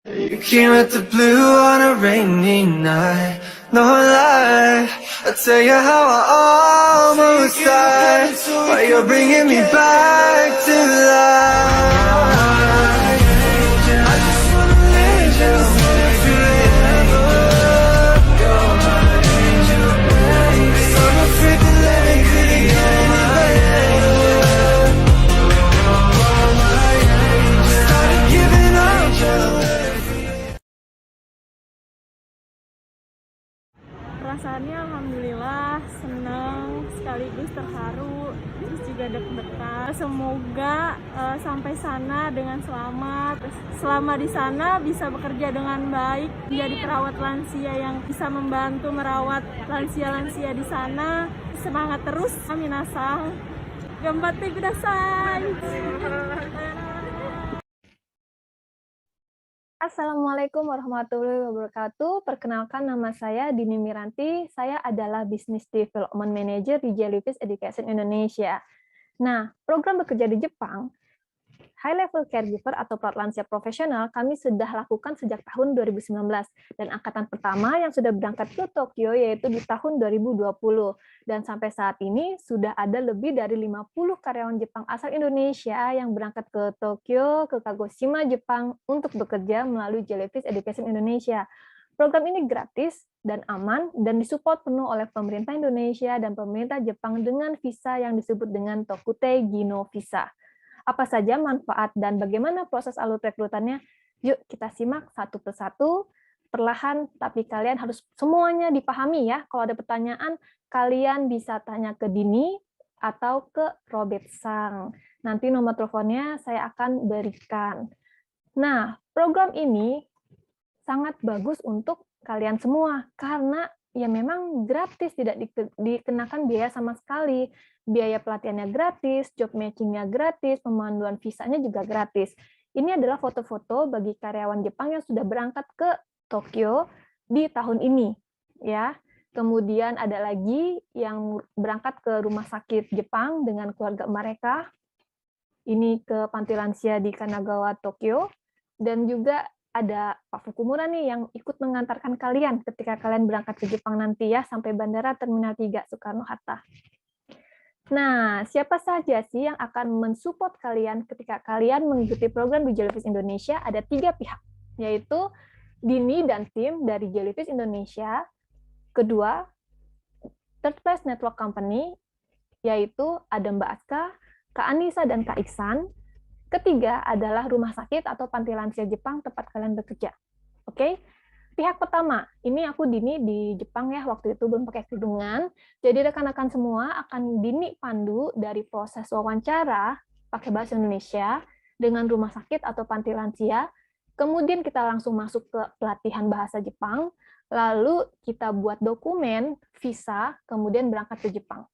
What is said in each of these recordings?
You came at the blue on a rainy night. No lie, I tell you how I almost died. But you're bringing me back to life. I just wanna let you live forever. You're my angel, baby. So I'm afraid to let it go. My angel, started giving up. Perasaannya alhamdulillah senang sekaligus terharu, terus juga deg-degan. Semoga sampai sana dengan selamat. Selama di sana bisa bekerja dengan baik, menjadi perawat lansia yang bisa membantu merawat lansia-lansia di sana. Semangat terus, minasang. Gambatte kudasai. Assalamualaikum warahmatullahi wabarakatuh. Perkenalkan, nama saya Dini Miranti. Saya adalah Business Development Manager di Jellyfish Education Indonesia. Nah, program bekerja di Jepang, High Level Caregiver atau perawat lansia profesional, kami sudah lakukan sejak tahun 2019. Dan angkatan pertama yang sudah berangkat ke Tokyo yaitu di tahun 2020. Dan sampai saat ini sudah ada lebih dari 50 karyawan Jepang asal Indonesia yang berangkat ke Tokyo, ke Kagoshima, Jepang untuk bekerja melalui Jellyfish Education Indonesia. Program ini gratis dan aman dan disupport penuh oleh pemerintah Indonesia dan pemerintah Jepang dengan visa yang disebut dengan Tokutei Gino Visa. Apa saja manfaat dan bagaimana proses alur rekrutannya? Yuk kita simak satu persatu, perlahan, tapi kalian harus semuanya dipahami ya. Kalau ada pertanyaan, kalian bisa tanya ke Dini atau ke Robert Sang. Nanti nomor teleponnya saya akan berikan. Nah, program ini sangat bagus untuk kalian semua, karena ya memang gratis, tidak dikenakan biaya sama sekali. Biaya pelatihannya gratis, job matching-nya gratis, pemanduan visanya juga gratis. Ini adalah foto-foto bagi karyawan Jepang yang sudah berangkat ke Tokyo di tahun ini, ya. Kemudian ada lagi yang berangkat ke rumah sakit Jepang dengan keluarga mereka. Ini ke panti lansia di Kanagawa, Tokyo. Dan juga ada Pak Fukumura nih yang ikut mengantarkan kalian ketika kalian berangkat ke Jepang nanti ya, sampai Bandara Terminal 3 Soekarno-Hatta. Nah, siapa saja sih yang akan mensupport kalian ketika kalian mengikuti program di Jellyfish Indonesia? Ada 3 pihak, yaitu Dini dan tim dari Jellyfish Indonesia. Kedua, Third Place Network Company, yaitu ada Mbak Aska, Kak Anissa, dan Kak Iksan. Ketiga adalah rumah sakit atau panti lansia Jepang tempat kalian bekerja. Oke? Pihak pertama, ini aku Dini di Jepang ya, waktu itu belum pakai kerudungan. Jadi rekan-rekan semua akan Dini pandu dari proses wawancara pakai bahasa Indonesia dengan rumah sakit atau panti lansia. Kemudian kita langsung masuk ke pelatihan bahasa Jepang, lalu kita buat dokumen, visa, kemudian berangkat ke Jepang.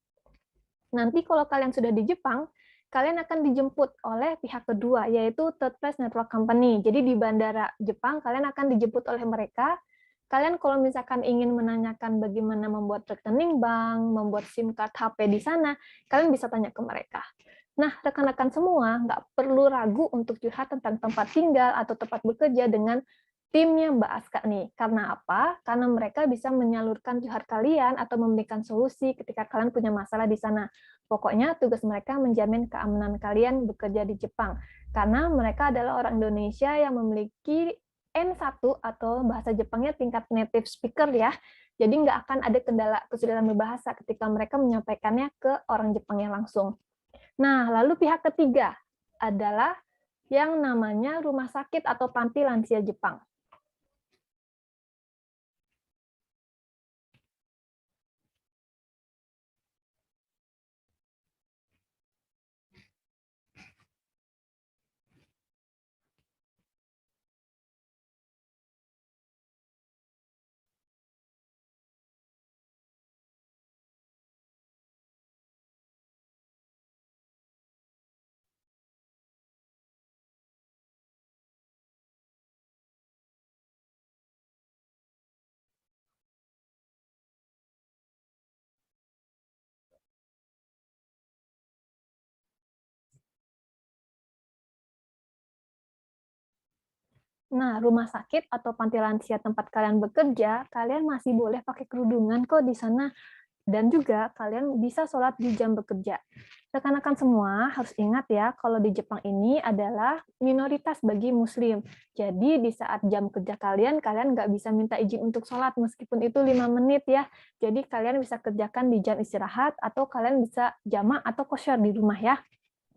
Nanti kalau kalian sudah di Jepang, kalian akan dijemput oleh pihak kedua, yaitu Third Place Network Company. Jadi di bandara Jepang, kalian akan dijemput oleh mereka. Kalian kalau misalkan ingin menanyakan bagaimana membuat rekening bank, membuat SIM card HP di sana, kalian bisa tanya ke mereka. Nah, rekan-rekan semua nggak perlu ragu untuk curhat tentang tempat tinggal atau tempat bekerja dengan timnya Mbak Aska nih. Karena apa? Karena mereka bisa menyalurkan curhat kalian atau memberikan solusi ketika kalian punya masalah di sana. Pokoknya tugas mereka menjamin keamanan kalian bekerja di Jepang. Karena mereka adalah orang Indonesia yang memiliki N1 atau bahasa Jepangnya tingkat native speaker ya. Jadi nggak akan ada kendala kesulitan berbahasa ketika mereka menyampaikannya ke orang Jepangnya langsung. Nah, lalu pihak ketiga adalah yang namanya rumah sakit atau panti lansia Jepang. Nah, rumah sakit atau panti lansia tempat kalian bekerja, kalian masih boleh pakai kerudungan kok di sana. Dan juga kalian bisa sholat di jam bekerja. Rekan-rekan semua harus ingat ya, kalau di Jepang ini adalah minoritas bagi Muslim. Jadi di saat jam kerja kalian nggak bisa minta izin untuk sholat, meskipun itu 5 menit ya. Jadi kalian bisa kerjakan di jam istirahat, atau kalian bisa jamak atau kosyar di rumah ya.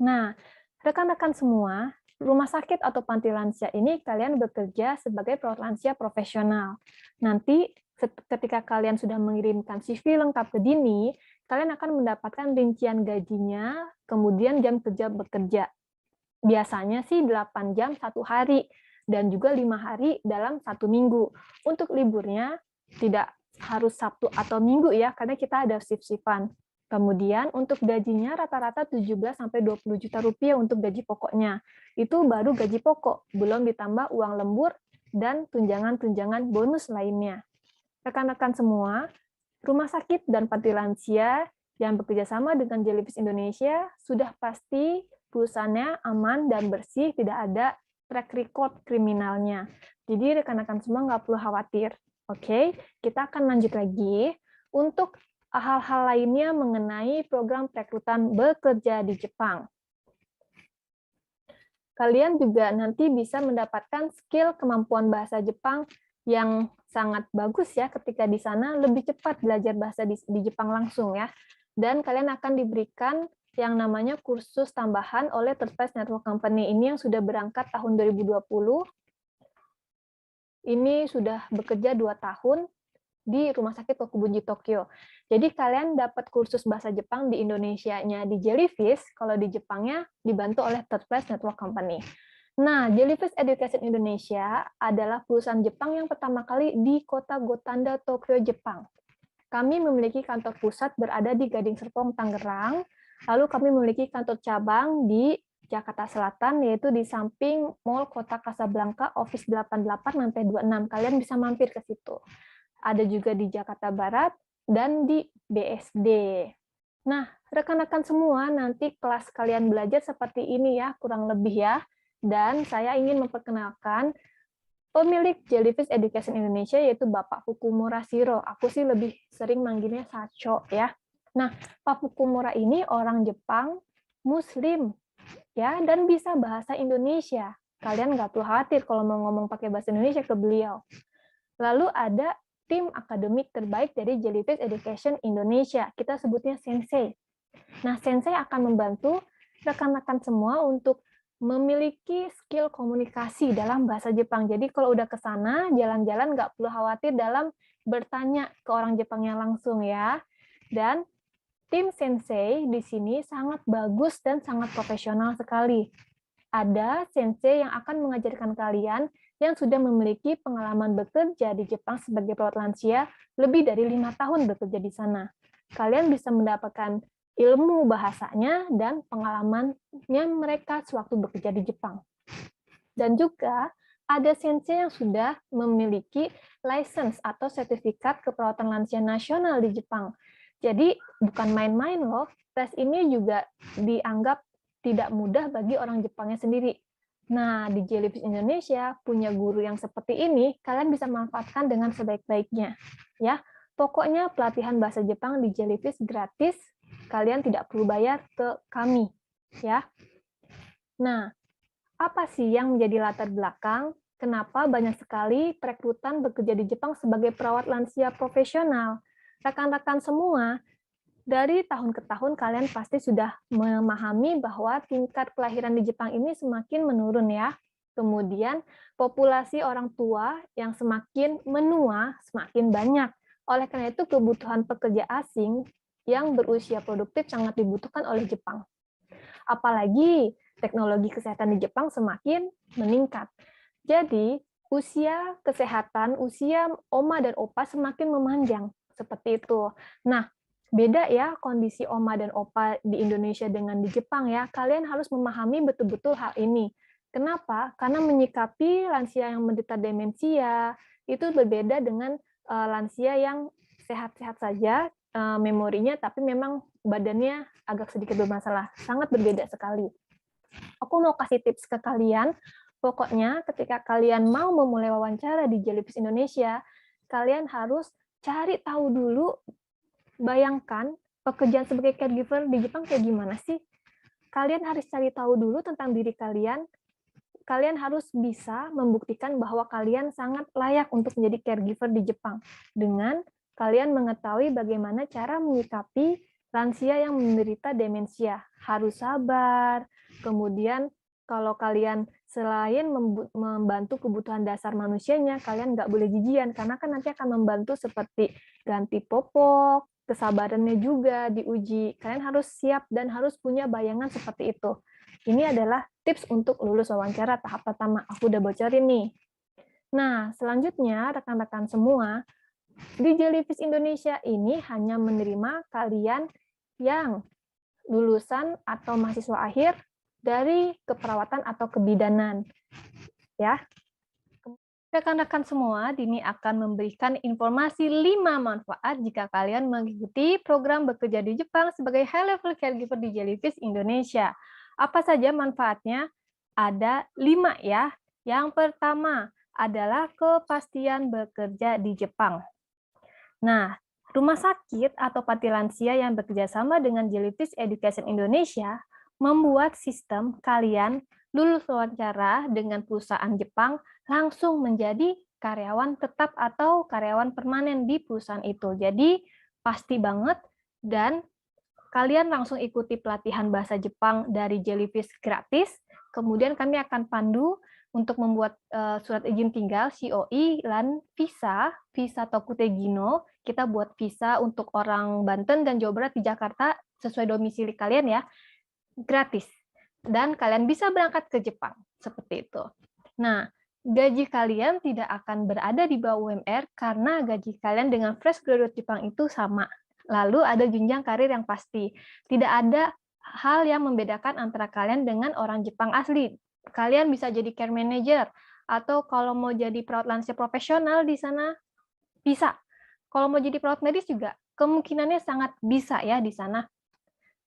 Nah, rekan-rekan semua, rumah sakit atau panti lansia ini kalian bekerja sebagai perawat lansia profesional. Nanti ketika kalian sudah mengirimkan CV lengkap ke Dini, kalian akan mendapatkan rincian gajinya, kemudian jam kerja bekerja. Biasanya sih 8 jam satu hari, dan juga 5 hari dalam satu minggu. Untuk liburnya, tidak harus Sabtu atau Minggu ya, karena kita ada shift-shiftan. Kemudian untuk gajinya rata-rata 17-20 juta rupiah untuk gaji pokoknya. Itu baru gaji pokok, belum ditambah uang lembur dan tunjangan-tunjangan bonus lainnya. Rekan-rekan semua, rumah sakit dan panti lansia yang bekerja sama dengan Jellyfish Indonesia sudah pasti perusahaannya aman dan bersih, tidak ada track record kriminalnya. Jadi rekan-rekan semua nggak perlu khawatir. Oke, kita akan lanjut lagi untuk hal-hal lainnya mengenai program perekrutan bekerja di Jepang. Kalian juga nanti bisa mendapatkan skill kemampuan bahasa Jepang yang sangat bagus ya ketika di sana, lebih cepat belajar bahasa di Jepang langsung ya. Dan kalian akan diberikan yang namanya kursus tambahan oleh Third Place Network Company ini yang sudah berangkat tahun 2020. Ini sudah bekerja 2 tahun di Rumah Sakit Kokubunji Tokyo. Jadi kalian dapat kursus bahasa Jepang di Indonesianya di Jellyfish, kalau di Jepangnya dibantu oleh Third Place Network Company. Nah, Jellyfish Education Indonesia adalah perusahaan Jepang yang pertama kali di kota Gotanda, Tokyo, Jepang. Kami memiliki kantor pusat berada di Gading Serpong, Tangerang. Lalu kami memiliki kantor cabang di Jakarta Selatan, yaitu di samping Mall Kota Kasablanka, Office 88, lantai 26. Kalian bisa mampir ke situ. Ada juga di Jakarta Barat dan di BSD. Nah, rekan-rekan semua, nanti kelas kalian belajar seperti ini ya, kurang lebih ya. Dan saya ingin memperkenalkan pemilik Jellyfish Education Indonesia, yaitu Bapak Fukumura Shiro. Aku sih lebih sering manggilnya Sacho ya. Nah, Pak Fukumura ini orang Jepang, Muslim, ya, dan bisa bahasa Indonesia. Kalian nggak perlu khawatir kalau mau ngomong pakai bahasa Indonesia ke beliau. Lalu ada tim akademik terbaik dari Jellyfish Education Indonesia. Kita sebutnya Sensei. Nah, Sensei akan membantu rekan-rekan semua untuk memiliki skill komunikasi dalam bahasa Jepang. Jadi kalau udah ke sana, jalan-jalan nggak perlu khawatir dalam bertanya ke orang Jepangnya langsung ya. Dan tim Sensei di sini sangat bagus dan sangat profesional sekali. Ada Sensei yang akan mengajarkan kalian yang sudah memiliki pengalaman bekerja di Jepang sebagai perawat lansia lebih dari 5 tahun bekerja di sana. Kalian bisa mendapatkan ilmu bahasanya dan pengalamannya mereka sewaktu bekerja di Jepang. Dan juga ada sensei yang sudah memiliki license atau sertifikat keperawatan lansia nasional di Jepang. Jadi bukan main-main loh, tes ini juga dianggap tidak mudah bagi orang Jepangnya sendiri. Nah, di Jellyfish Indonesia punya guru yang seperti ini, kalian bisa manfaatkan dengan sebaik-baiknya. Ya, pokoknya pelatihan bahasa Jepang di Jellyfish gratis, kalian tidak perlu bayar ke kami, ya. Nah, apa sih yang menjadi latar belakang kenapa banyak sekali perekrutan bekerja di Jepang sebagai perawat lansia profesional? Rekan-rekan semua, dari tahun ke tahun kalian pasti sudah memahami bahwa tingkat kelahiran di Jepang ini semakin menurun ya. Kemudian populasi orang tua yang semakin menua semakin banyak. Oleh karena itu kebutuhan pekerja asing yang berusia produktif sangat dibutuhkan oleh Jepang. Apalagi teknologi kesehatan di Jepang semakin meningkat. Jadi usia kesehatan, usia oma dan opa semakin memanjang. Seperti itu. Nah, beda ya kondisi oma dan opa di Indonesia dengan di Jepang ya. Kalian harus memahami betul-betul hal ini. Kenapa? Karena menyikapi lansia yang menderita demensia itu berbeda dengan lansia yang sehat-sehat saja memorinya, tapi memang badannya agak sedikit bermasalah. Sangat berbeda sekali. Aku mau kasih tips ke kalian. Pokoknya ketika kalian mau memulai wawancara di Jellyfish Indonesia, kalian harus cari tahu dulu, bayangkan pekerjaan sebagai caregiver di Jepang kayak gimana sih? Kalian harus cari tahu dulu tentang diri kalian. Kalian harus bisa membuktikan bahwa kalian sangat layak untuk menjadi caregiver di Jepang dengan kalian mengetahui bagaimana cara menyikapi lansia yang menderita demensia. Harus sabar, kemudian kalau kalian selain membantu kebutuhan dasar manusianya, kalian nggak boleh jijian, karena kan nanti akan membantu seperti ganti popok, kesabarannya juga diuji. Kalian harus siap dan harus punya bayangan seperti itu. Ini adalah tips untuk lulus wawancara tahap pertama. Aku udah bocorin nih. Nah, selanjutnya rekan-rekan semua, di Jellyfish Indonesia ini hanya menerima kalian yang lulusan atau mahasiswa akhir dari keperawatan atau kebidanan. Ya. Rekan-rekan semua, Dini akan memberikan informasi 5 manfaat jika kalian mengikuti program bekerja di Jepang sebagai high level caregiver di Jellyfish Indonesia. Apa saja manfaatnya? Ada 5 ya. Yang pertama adalah kepastian bekerja di Jepang. Nah, rumah sakit atau panti lansia yang bekerja sama dengan Jellyfish Education Indonesia membuat sistem kalian lulus wawancara dengan perusahaan Jepang langsung menjadi karyawan tetap atau karyawan permanen di perusahaan itu. Jadi pasti banget, dan kalian langsung ikuti pelatihan bahasa Jepang dari Jellyfish gratis. Kemudian kami akan pandu untuk membuat surat izin tinggal COI dan visa Tokutegino. Kita buat visa untuk orang Banten dan Jawa Barat di Jakarta sesuai domisili kalian ya, gratis. Dan kalian bisa berangkat ke Jepang, seperti itu. Nah, gaji kalian tidak akan berada di bawah UMR karena gaji kalian dengan fresh graduate Jepang itu sama. Lalu ada jenjang karir yang pasti. Tidak ada hal yang membedakan antara kalian dengan orang Jepang asli. Kalian bisa jadi care manager, atau kalau mau jadi perawat lansia profesional di sana, bisa. Kalau mau jadi perawat medis juga, kemungkinannya sangat bisa ya di sana.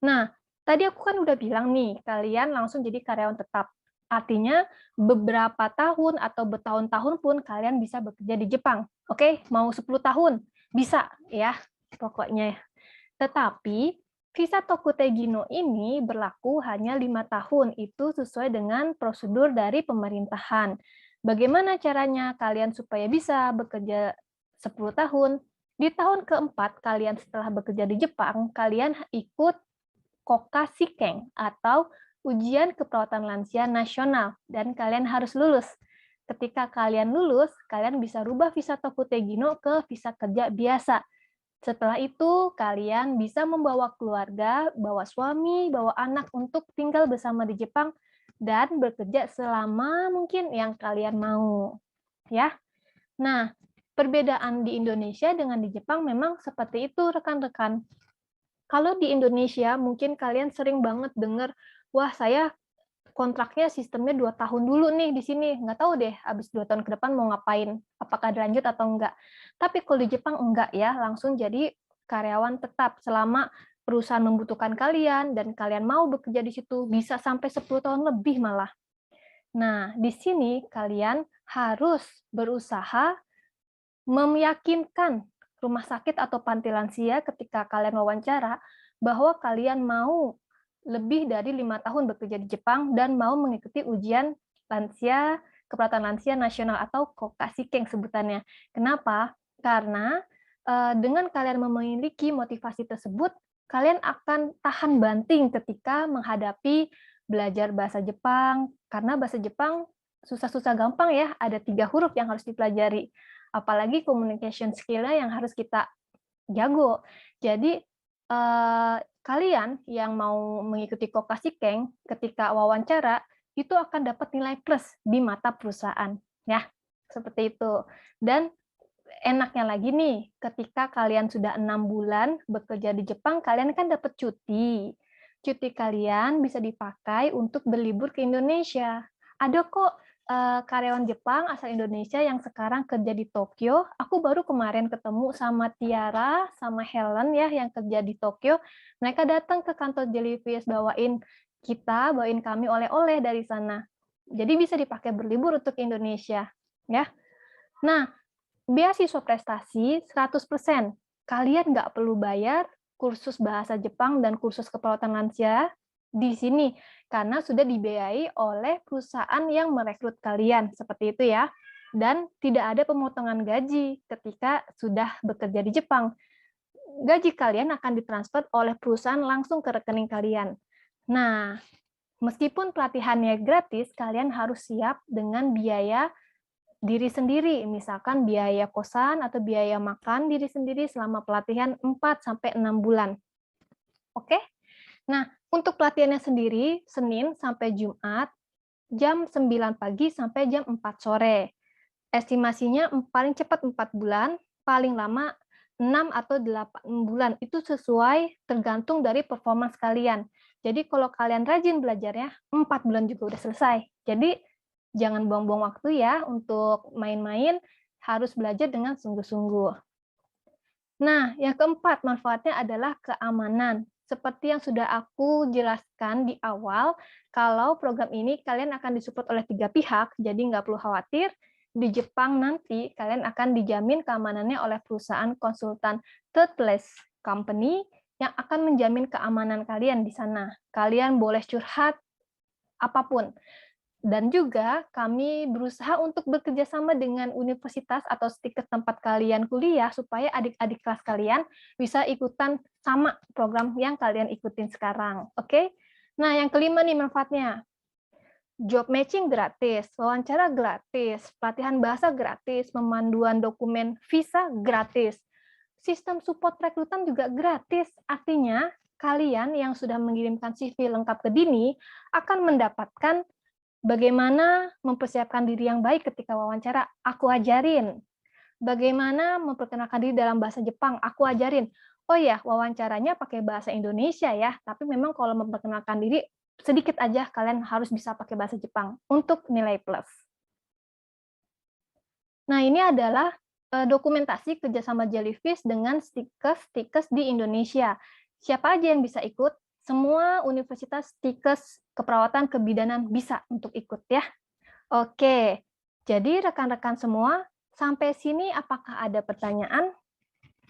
Nah, tadi aku kan udah bilang nih, kalian langsung jadi karyawan tetap. Artinya, beberapa tahun atau bertahun-tahun pun kalian bisa bekerja di Jepang. Oke, mau 10 tahun, bisa ya, pokoknya. Tetapi, visa Tokutegino ini berlaku hanya 5 tahun, itu sesuai dengan prosedur dari pemerintahan. Bagaimana caranya kalian supaya bisa bekerja 10 tahun? Di tahun keempat kalian setelah bekerja di Jepang, kalian ikut Kokashikeng atau ujian keperawatan lansia nasional, dan kalian harus lulus. Ketika kalian lulus, kalian bisa rubah visa Tokutegino ke visa kerja biasa. Setelah itu, kalian bisa membawa keluarga, bawa suami, bawa anak untuk tinggal bersama di Jepang dan bekerja selama mungkin yang kalian mau. Ya. Nah, perbedaan di Indonesia dengan di Jepang memang seperti itu, rekan-rekan. Kalau di Indonesia, mungkin kalian sering banget dengar, wah saya kontraknya sistemnya 2 tahun dulu nih di sini, nggak tahu deh habis 2 tahun ke depan mau ngapain, apakah dilanjut atau enggak. Tapi kalau di Jepang enggak ya, langsung jadi karyawan tetap selama perusahaan membutuhkan kalian dan kalian mau bekerja di situ, bisa sampai 10 tahun lebih malah. Nah, di sini kalian harus berusaha meyakinkan rumah sakit atau panti lansia ketika kalian wawancara bahwa kalian mau lebih dari 5 tahun bekerja di Jepang dan mau mengikuti ujian lansia, keperawatan lansia nasional atau Kokashikeng sebutannya. Kenapa? Karena dengan kalian memiliki motivasi tersebut, kalian akan tahan banting ketika menghadapi belajar bahasa Jepang, karena bahasa Jepang susah-susah gampang ya, ada 3 huruf yang harus dipelajari. Apalagi communication skill-nya yang harus kita jago. Jadi, kalian yang mau mengikuti Kokashikeng ketika wawancara, itu akan dapat nilai plus di mata perusahaan. Ya, seperti itu. Dan enaknya lagi nih, ketika kalian sudah 6 bulan bekerja di Jepang, kalian kan dapat cuti. Cuti kalian bisa dipakai untuk berlibur ke Indonesia. Ada kok karyawan Jepang asal Indonesia yang sekarang kerja di Tokyo. Aku baru kemarin ketemu sama Tiara, sama Helen ya yang kerja di Tokyo. Mereka datang ke kantor Jellyfish, bawain kami oleh-oleh dari sana. Jadi bisa dipakai berlibur untuk Indonesia, ya. Nah, beasiswa prestasi 100%. Kalian nggak perlu bayar kursus bahasa Jepang dan kursus keperawatan lansia di sini, karena sudah dibiayai oleh perusahaan yang merekrut kalian, seperti itu ya. Dan tidak ada pemotongan gaji ketika sudah bekerja di Jepang. Gaji kalian akan ditransfer oleh perusahaan langsung ke rekening kalian. Nah, meskipun pelatihannya gratis, kalian harus siap dengan biaya diri sendiri, misalkan biaya kosan atau biaya makan diri sendiri selama pelatihan 4-6 bulan. Oke? Nah, untuk pelatihannya sendiri, Senin sampai Jumat, jam 9 pagi sampai jam 4 sore. Estimasinya paling cepat 4 bulan, paling lama 6 atau 8 bulan. Itu sesuai tergantung dari performance kalian. Jadi kalau kalian rajin belajarnya, 4 bulan juga udah selesai. Jadi jangan buang-buang waktu ya untuk main-main, harus belajar dengan sungguh-sungguh. Nah, yang keempat manfaatnya adalah keamanan. Seperti yang sudah aku jelaskan di awal, kalau program ini kalian akan disupport oleh 3 pihak, jadi nggak perlu khawatir. Di Jepang nanti kalian akan dijamin keamanannya oleh perusahaan konsultan third place company yang akan menjamin keamanan kalian di sana. Kalian boleh curhat apapun. Dan juga kami berusaha untuk bekerja sama dengan universitas atau stiker tempat kalian kuliah supaya adik-adik kelas kalian bisa ikutan sama program yang kalian ikutin sekarang. Oke? Nah, yang kelima nih manfaatnya. Job matching gratis, wawancara gratis, pelatihan bahasa gratis, pemanduan dokumen visa gratis. Sistem support rekrutan juga gratis. Artinya, kalian yang sudah mengirimkan CV lengkap ke Dini akan mendapatkan bagaimana mempersiapkan diri yang baik ketika wawancara, aku ajarin. Bagaimana memperkenalkan diri dalam bahasa Jepang, aku ajarin. Oh ya, wawancaranya pakai bahasa Indonesia ya, tapi memang kalau memperkenalkan diri, sedikit aja kalian harus bisa pakai bahasa Jepang untuk nilai plus. Nah, ini adalah dokumentasi kerjasama Jellyfish dengan stikes di Indonesia. Siapa aja yang bisa ikut? Semua universitas stikes keperawatan kebidanan bisa untuk ikut ya. Oke, jadi rekan-rekan semua, sampai sini apakah ada pertanyaan?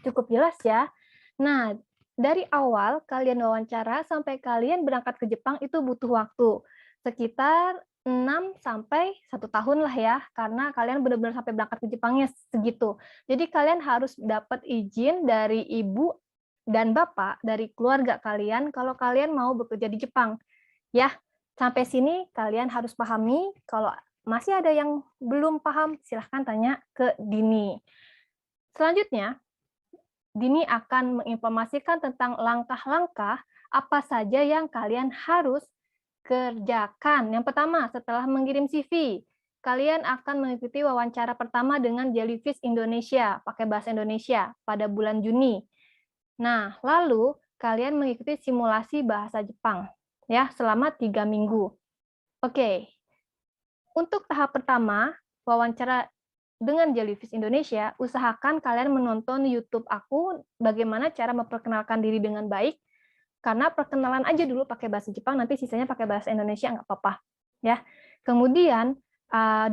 Cukup jelas ya. Nah, dari awal kalian wawancara sampai kalian berangkat ke Jepang itu butuh waktu. Sekitar 6 sampai 1 tahun lah ya, karena kalian benar-benar sampai berangkat ke Jepangnya segitu. Jadi kalian harus dapat izin dari ibu dan bapak, dari keluarga kalian, kalau kalian mau bekerja di Jepang. Ya, sampai sini kalian harus pahami. Kalau masih ada yang belum paham, silahkan tanya ke Dini. Selanjutnya, Dini akan menginformasikan tentang langkah-langkah apa saja yang kalian harus kerjakan. Yang pertama, setelah mengirim CV, kalian akan mengikuti wawancara pertama dengan Jellyfish Indonesia, pakai bahasa Indonesia, pada bulan Juni. Nah, lalu kalian mengikuti simulasi bahasa Jepang ya selama 3 minggu. Oke. Untuk tahap pertama, wawancara dengan Jellyfish Indonesia, usahakan kalian menonton YouTube aku bagaimana cara memperkenalkan diri dengan baik, karena perkenalan aja dulu pakai bahasa Jepang, nanti sisanya pakai bahasa Indonesia nggak apa-apa. Ya. Kemudian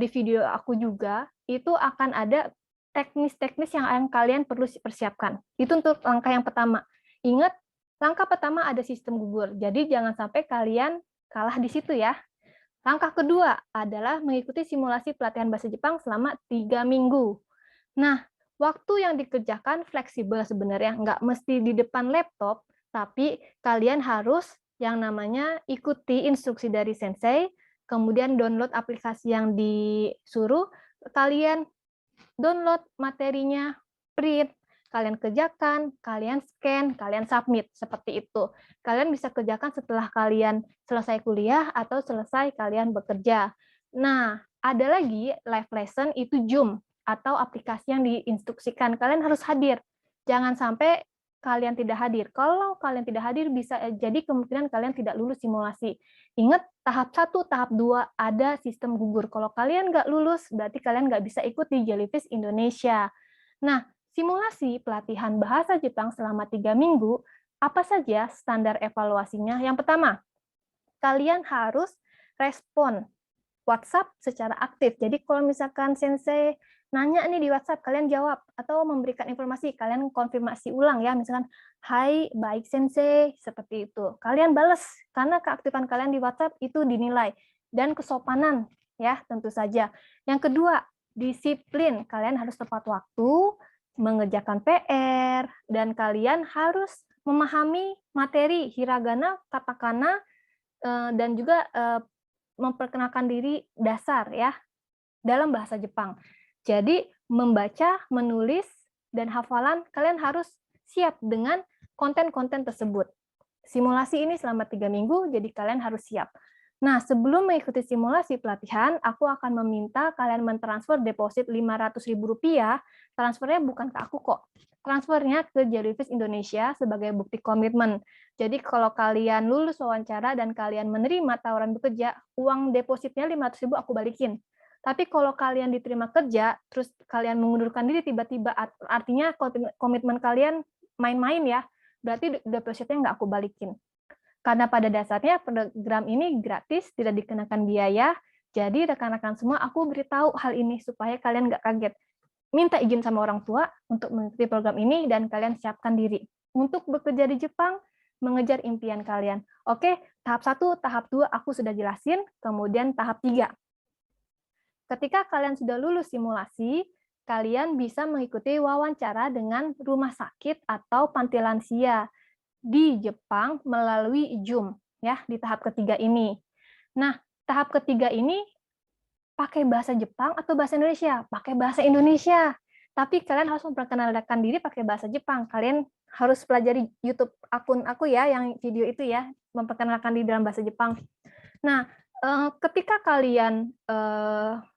di video aku juga itu akan ada teknis-teknis yang kalian perlu persiapkan. Itu untuk langkah yang pertama. Ingat, langkah pertama ada sistem gugur. Jadi jangan sampai kalian kalah di situ ya. Langkah kedua adalah mengikuti simulasi pelatihan bahasa Jepang selama 3 minggu. Nah, waktu yang dikerjakan fleksibel sebenarnya, nggak mesti di depan laptop, tapi kalian harus yang namanya ikuti instruksi dari sensei, kemudian download aplikasi yang disuruh, kalian download materinya, print, kalian kerjakan, kalian scan, kalian submit, seperti itu. Kalian bisa kerjakan setelah kalian selesai kuliah atau selesai kalian bekerja. Nah, ada lagi live lesson itu Zoom atau aplikasi yang diinstruksikan. Kalian harus hadir. Jangan sampai kalian tidak hadir. Kalau kalian tidak hadir, bisa jadi kemungkinan kalian tidak lulus simulasi. Ingat, tahap 1, tahap 2 ada sistem gugur. Kalau kalian nggak lulus, berarti kalian nggak bisa ikut di Jellyfish Indonesia. Nah, simulasi pelatihan bahasa Jepang selama 3 minggu, apa saja standar evaluasinya? Yang pertama, kalian harus respon WhatsApp secara aktif. Jadi kalau misalkan sensei nanya nih di WhatsApp, kalian jawab, atau memberikan informasi, kalian konfirmasi ulang ya, misalkan, "Hai, baik sensei," seperti itu. Kalian balas, karena keaktifan kalian di WhatsApp itu dinilai. Dan kesopanan, ya tentu saja. Yang kedua, disiplin. Kalian harus tepat waktu, mengerjakan PR, dan kalian harus memahami materi hiragana, katakana, dan juga memperkenalkan diri dasar ya dalam bahasa Jepang. Jadi membaca, menulis, dan hafalan kalian harus siap dengan konten-konten tersebut. Simulasi ini selama 3 minggu, jadi kalian harus siap. Nah, sebelum mengikuti simulasi pelatihan, aku akan meminta kalian mentransfer deposit Rp500.000. Transfernya bukan ke aku kok. Transfernya ke Jellyfish Indonesia sebagai bukti komitmen. Jadi kalau kalian lulus wawancara dan kalian menerima tawaran bekerja, uang depositnya Rp500.000 aku balikin. Tapi kalau kalian diterima kerja, terus kalian mengundurkan diri tiba-tiba, artinya komitmen kalian main-main ya, berarti depositnya nggak aku balikin. Karena pada dasarnya program ini gratis, tidak dikenakan biaya, jadi rekan-rekan semua aku beritahu hal ini supaya kalian nggak kaget. Minta izin sama orang tua untuk mengikuti program ini dan kalian siapkan diri untuk bekerja di Jepang, mengejar impian kalian. Oke, tahap 1, tahap 2 aku sudah jelasin, kemudian tahap 3. Ketika kalian sudah lulus simulasi, kalian bisa mengikuti wawancara dengan rumah sakit atau panti lansia di Jepang melalui Zoom ya di tahap ketiga ini. Nah, tahap ketiga ini pakai bahasa Jepang atau bahasa Indonesia? Pakai bahasa Indonesia. Tapi kalian harus memperkenalkan diri pakai bahasa Jepang. Kalian harus pelajari YouTube akun aku ya yang video itu ya, memperkenalkan diri dalam bahasa Jepang. Nah, ketika kalian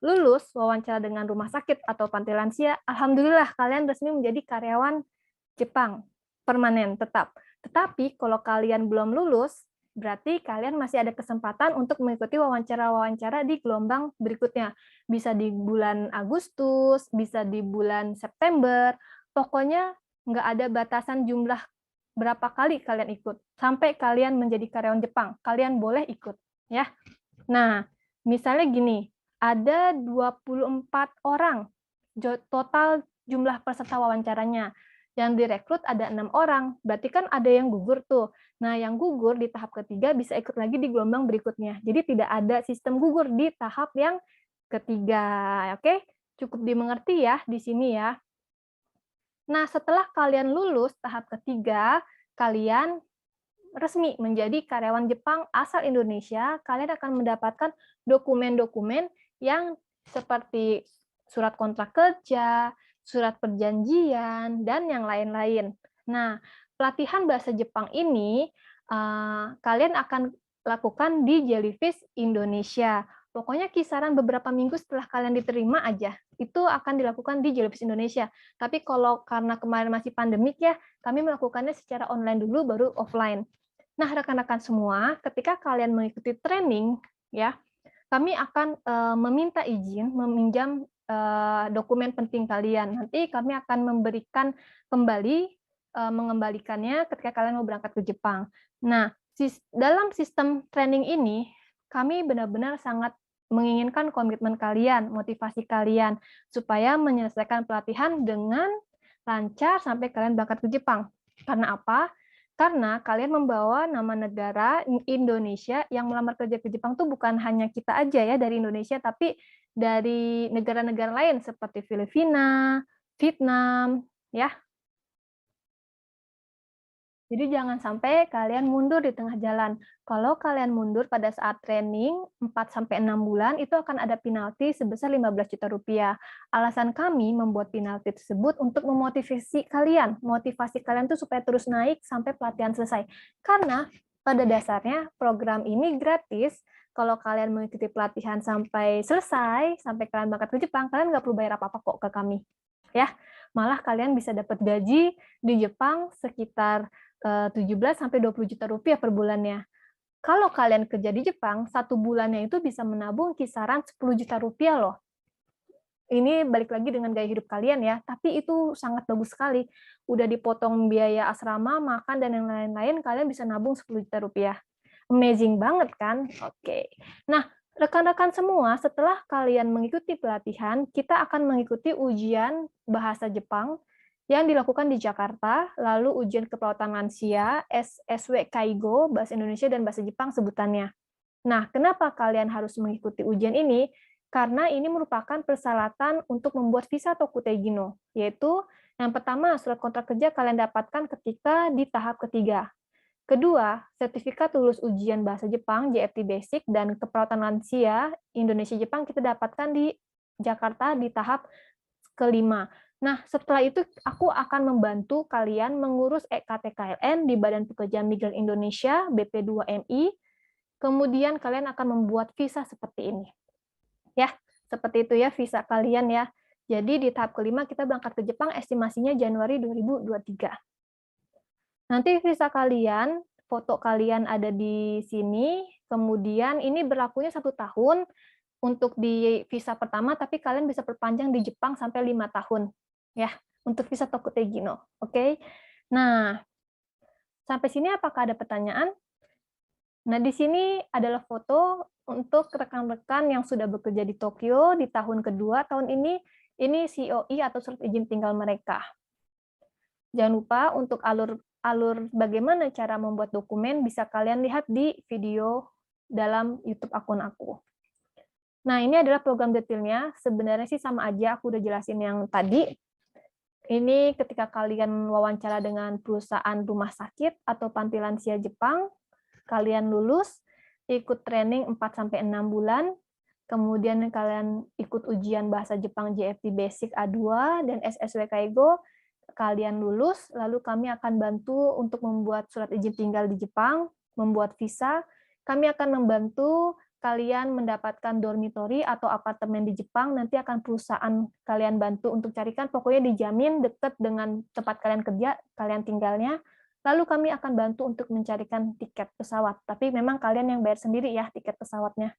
lulus wawancara dengan rumah sakit atau panti lansia, alhamdulillah kalian resmi menjadi karyawan Jepang permanen tetap. Tetapi kalau kalian belum lulus, berarti kalian masih ada kesempatan untuk mengikuti wawancara-wawancara di gelombang berikutnya. Bisa di bulan Agustus, bisa di bulan September. Pokoknya nggak ada batasan jumlah berapa kali kalian ikut. Sampai kalian menjadi karyawan Jepang, kalian boleh ikut. Ya. Nah, misalnya gini, ada 24 orang total jumlah peserta wawancaranya. Yang direkrut ada 6 orang, berarti kan ada yang gugur tuh. Nah, yang gugur di tahap ketiga bisa ikut lagi di gelombang berikutnya. Jadi tidak ada sistem gugur di tahap yang ketiga. Oke, cukup dimengerti ya di sini ya. Nah, setelah kalian lulus tahap ketiga, kalian resmi menjadi karyawan Jepang asal Indonesia, kalian akan mendapatkan dokumen-dokumen yang seperti surat kontrak kerja, surat perjanjian, dan yang lain-lain. Nah, pelatihan bahasa Jepang ini kalian akan lakukan di Jellyfish Indonesia. Pokoknya kisaran beberapa minggu setelah kalian diterima aja, itu akan dilakukan di Jellyfish Indonesia. Tapi kalau karena kemarin masih pandemik ya, kami melakukannya secara online dulu, baru offline. Nah, rekan-rekan semua, ketika kalian mengikuti training, ya, kami akan meminta izin meminjam dokumen penting kalian. Nanti kami akan memberikan kembali, mengembalikannya ketika kalian mau berangkat ke Jepang. Nah, dalam sistem training ini, kami benar-benar sangat menginginkan komitmen kalian, motivasi kalian, supaya menyelesaikan pelatihan dengan lancar sampai kalian berangkat ke Jepang. Karena apa? Karena kalian membawa nama negara Indonesia yang melamar kerja ke Jepang tuh bukan hanya kita aja ya dari Indonesia, tapi dari negara-negara lain seperti Filipina, Vietnam, ya. Jadi jangan sampai kalian mundur di tengah jalan. Kalau kalian mundur pada saat training 4-6 bulan, itu akan ada penalti sebesar 15 juta rupiah. Alasan kami membuat penalti tersebut untuk memotivasi kalian. Motivasi kalian tuh supaya terus naik sampai pelatihan selesai. Karena pada dasarnya program ini gratis. Kalau kalian mengikuti pelatihan sampai selesai, sampai kalian berangkat ke Jepang, kalian nggak perlu bayar apa-apa kok ke kami. Ya, malah kalian bisa dapat gaji di Jepang sekitar 17-20 juta rupiah per bulannya. Kalau kalian kerja di Jepang, 1 bulannya itu bisa menabung kisaran 10 juta rupiah loh. Ini balik lagi dengan gaya hidup kalian ya, tapi itu sangat bagus sekali. Udah dipotong biaya asrama, makan, dan yang lain-lain, kalian bisa nabung 10 juta rupiah. Amazing banget kan? Oke. Nah, Rekan-rekan semua, setelah kalian mengikuti pelatihan, kita akan mengikuti ujian bahasa Jepang yang dilakukan di Jakarta, lalu ujian kepelautan lansia, SSW Kaigo, bahasa Indonesia dan bahasa Jepang sebutannya. Nah, kenapa kalian harus mengikuti ujian ini? Karena ini merupakan persyaratan untuk membuat visa Tokutei no, yaitu yang pertama, surat kontrak kerja kalian dapatkan ketika di tahap ketiga. Kedua, sertifikat lulus ujian bahasa Jepang, JFT Basic, dan kepelautan lansia Indonesia-Jepang kita dapatkan di Jakarta di tahap kelima. Nah, setelah itu aku akan membantu kalian mengurus EKTKLN di Badan Pekerjaan Migran Indonesia, BP2MI, kemudian kalian akan membuat visa seperti ini. Ya, seperti itu ya visa kalian ya. Jadi di tahap kelima kita berangkat ke Jepang, estimasinya Januari 2023. Nanti visa kalian, foto kalian ada di sini, kemudian ini berlakunya 1 tahun untuk di visa pertama, tapi kalian bisa perpanjang di Jepang sampai 5 tahun, ya, untuk visa Tokutei no, oke? Nah, sampai sini apakah ada pertanyaan? Nah, di sini adalah foto untuk rekan-rekan yang sudah bekerja di Tokyo di tahun kedua tahun ini COI atau surat izin tinggal mereka. Jangan lupa untuk alur bagaimana cara membuat dokumen bisa kalian lihat di video dalam YouTube akun aku. Nah, ini adalah program detailnya. Sebenarnya sih sama aja, aku udah jelasin yang tadi. Ini ketika kalian wawancara dengan perusahaan rumah sakit atau panti lansia Jepang, kalian lulus, ikut training 4-6 bulan, kemudian kalian ikut ujian bahasa Jepang JFT Basic A2 dan SSW Kaigo, kalian lulus, lalu kami akan bantu untuk membuat surat izin tinggal di Jepang, membuat visa, kami akan membantu kalian mendapatkan dormitory atau apartemen di Jepang, nanti akan perusahaan kalian bantu untuk carikan, pokoknya dijamin dekat dengan tempat kalian kerja, kalian tinggalnya, lalu kami akan bantu untuk mencarikan tiket pesawat, tapi memang kalian yang bayar sendiri ya tiket pesawatnya.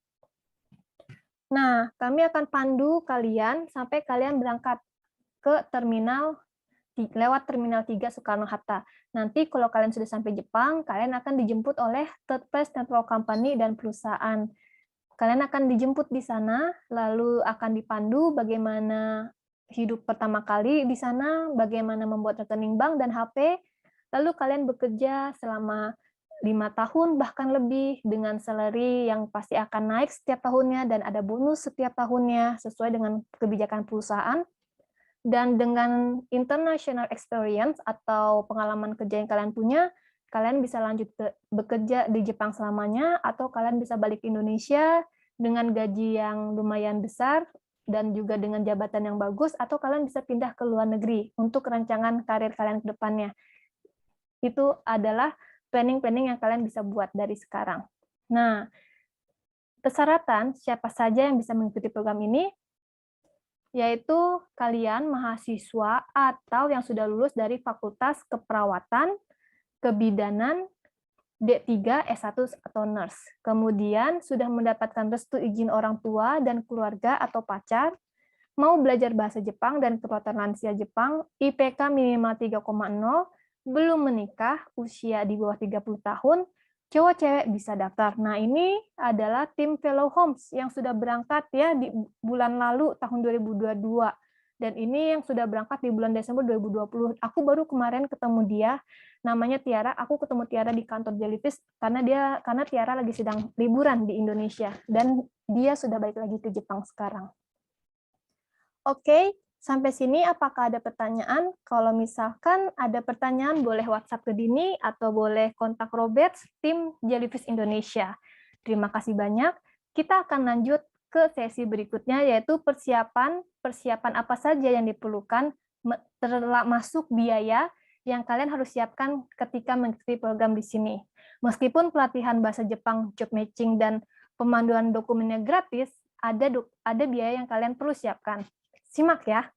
Nah, kami akan pandu kalian sampai kalian berangkat ke terminal lewat Terminal 3 Soekarno-Hatta. Nanti kalau kalian sudah sampai Jepang, kalian akan dijemput oleh third place network company dan perusahaan. Kalian akan dijemput di sana, lalu akan dipandu bagaimana hidup pertama kali di sana, bagaimana membuat rekening bank dan HP, lalu kalian bekerja selama 5 tahun bahkan lebih dengan salary yang pasti akan naik setiap tahunnya dan ada bonus setiap tahunnya sesuai dengan kebijakan perusahaan. Dan dengan international experience atau pengalaman kerja yang kalian punya, kalian bisa lanjut bekerja di Jepang selamanya, atau kalian bisa balik ke Indonesia dengan gaji yang lumayan besar, dan juga dengan jabatan yang bagus, atau kalian bisa pindah ke luar negeri untuk rancangan karir kalian ke depannya. Itu adalah planning-planning yang kalian bisa buat dari sekarang. Nah, persyaratan siapa saja yang bisa mengikuti program ini, yaitu kalian mahasiswa atau yang sudah lulus dari Fakultas Keperawatan, Kebidanan, D3, S1, atau nurse. Kemudian sudah mendapatkan restu izin orang tua dan keluarga atau pacar, mau belajar bahasa Jepang dan kepelautan lansia Jepang, IPK minimal 3,0, belum menikah, usia di bawah 30 tahun, cowok-cewek bisa daftar. Nah, ini adalah tim Fellow Homes yang sudah berangkat ya di bulan lalu tahun 2022. Dan ini yang sudah berangkat di bulan Desember 2020. Aku baru kemarin ketemu dia, namanya Tiara. Aku ketemu Tiara di kantor Jellyfish karena Tiara lagi sedang liburan di Indonesia dan dia sudah balik lagi ke Jepang sekarang. Oke, sampai sini apakah ada pertanyaan? Kalau misalkan ada pertanyaan, boleh WhatsApp ke Dini atau boleh kontak Robert, tim Jellyfish Indonesia. Terima kasih banyak. Kita akan lanjut ke sesi berikutnya, yaitu persiapan apa saja yang diperlukan, termasuk biaya yang kalian harus siapkan ketika mengikuti program di sini. Meskipun pelatihan bahasa Jepang, job matching, dan pemanduan dokumennya gratis, ada biaya yang kalian perlu siapkan. Simak ya.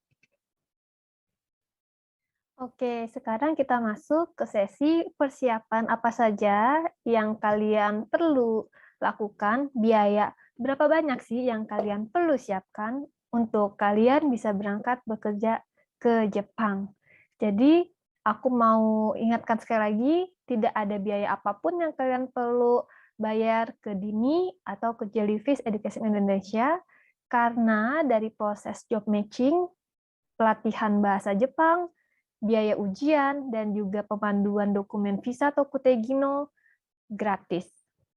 Oke, sekarang kita masuk ke sesi persiapan apa saja yang kalian perlu lakukan, biaya. Berapa banyak sih yang kalian perlu siapkan untuk kalian bisa berangkat bekerja ke Jepang. Jadi, aku mau ingatkan sekali lagi, tidak ada biaya apapun yang kalian perlu bayar ke Dini atau ke Jellyfish Education Indonesia karena dari proses job matching, pelatihan bahasa Jepang, biaya ujian, dan juga pemanduan dokumen visa atau Kutegino gratis.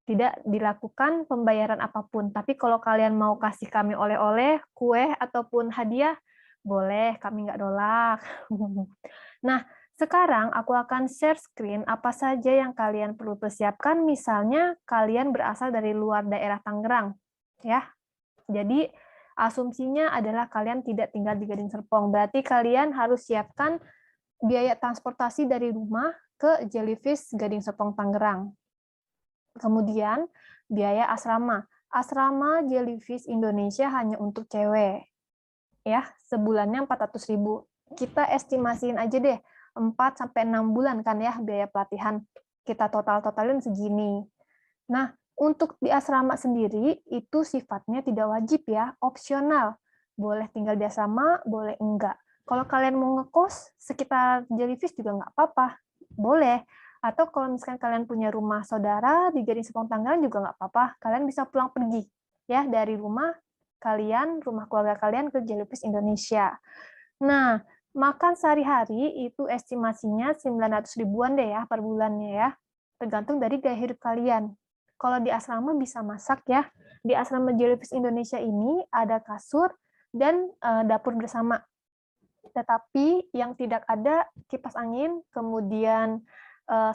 Tidak dilakukan pembayaran apapun, tapi kalau kalian mau kasih kami oleh-oleh, kue, ataupun hadiah, boleh, kami nggak nolak. Nah, sekarang aku akan share screen apa saja yang kalian perlu persiapkan, misalnya kalian berasal dari luar daerah Tangerang, ya. Jadi, asumsinya adalah kalian tidak tinggal di Gading Serpong, berarti kalian harus siapkan biaya transportasi dari rumah ke Jellyfish Gading Serpong Tangerang. Kemudian, biaya asrama. Asrama Jellyfish Indonesia hanya untuk cewek. Ya, sebulannya 400.000. Kita estimasiin aja deh, 4-6 bulan kan ya biaya pelatihan. Kita total-totalin segini. Nah, untuk di asrama sendiri, itu sifatnya tidak wajib ya, opsional. Boleh tinggal di asrama, boleh enggak. Kalau kalian mau ngekos sekitar Jellyfish juga nggak apa-apa, boleh. Atau kalau misalkan kalian punya rumah saudara di Gading Serpong Tangerang juga nggak apa-apa, kalian bisa pulang pergi ya dari rumah kalian, rumah keluarga kalian ke Jellyfish Indonesia. Nah, makan sehari-hari itu estimasinya 900 ribuan deh ya per bulannya ya, tergantung dari gaya hidup kalian. Kalau di asrama bisa masak ya. Di asrama Jellyfish Indonesia ini ada kasur dan dapur bersama. Tetapi yang tidak ada kipas angin, kemudian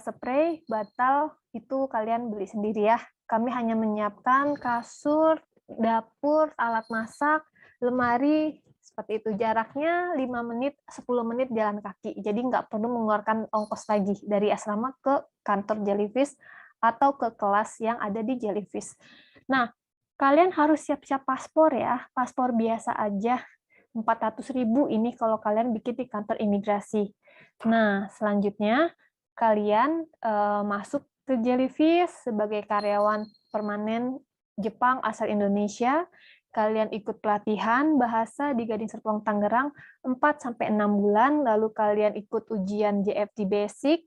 spray, batal, itu kalian beli sendiri ya. Kami hanya menyiapkan kasur, dapur, alat masak, lemari, seperti itu. Jaraknya 5 menit, 10 menit jalan kaki. Jadi nggak perlu mengeluarkan ongkos lagi dari asrama ke kantor Jellyfish atau ke kelas yang ada di Jellyfish. Nah, kalian harus siap-siap paspor ya. Paspor biasa aja. 400.000 ini kalau kalian bikin di kantor imigrasi. Nah, selanjutnya kalian masuk ke Jellyfish sebagai karyawan permanen Jepang asal Indonesia. Kalian ikut pelatihan bahasa di Gading Serpong Tangerang 4-6 bulan, lalu kalian ikut ujian JFT Basic,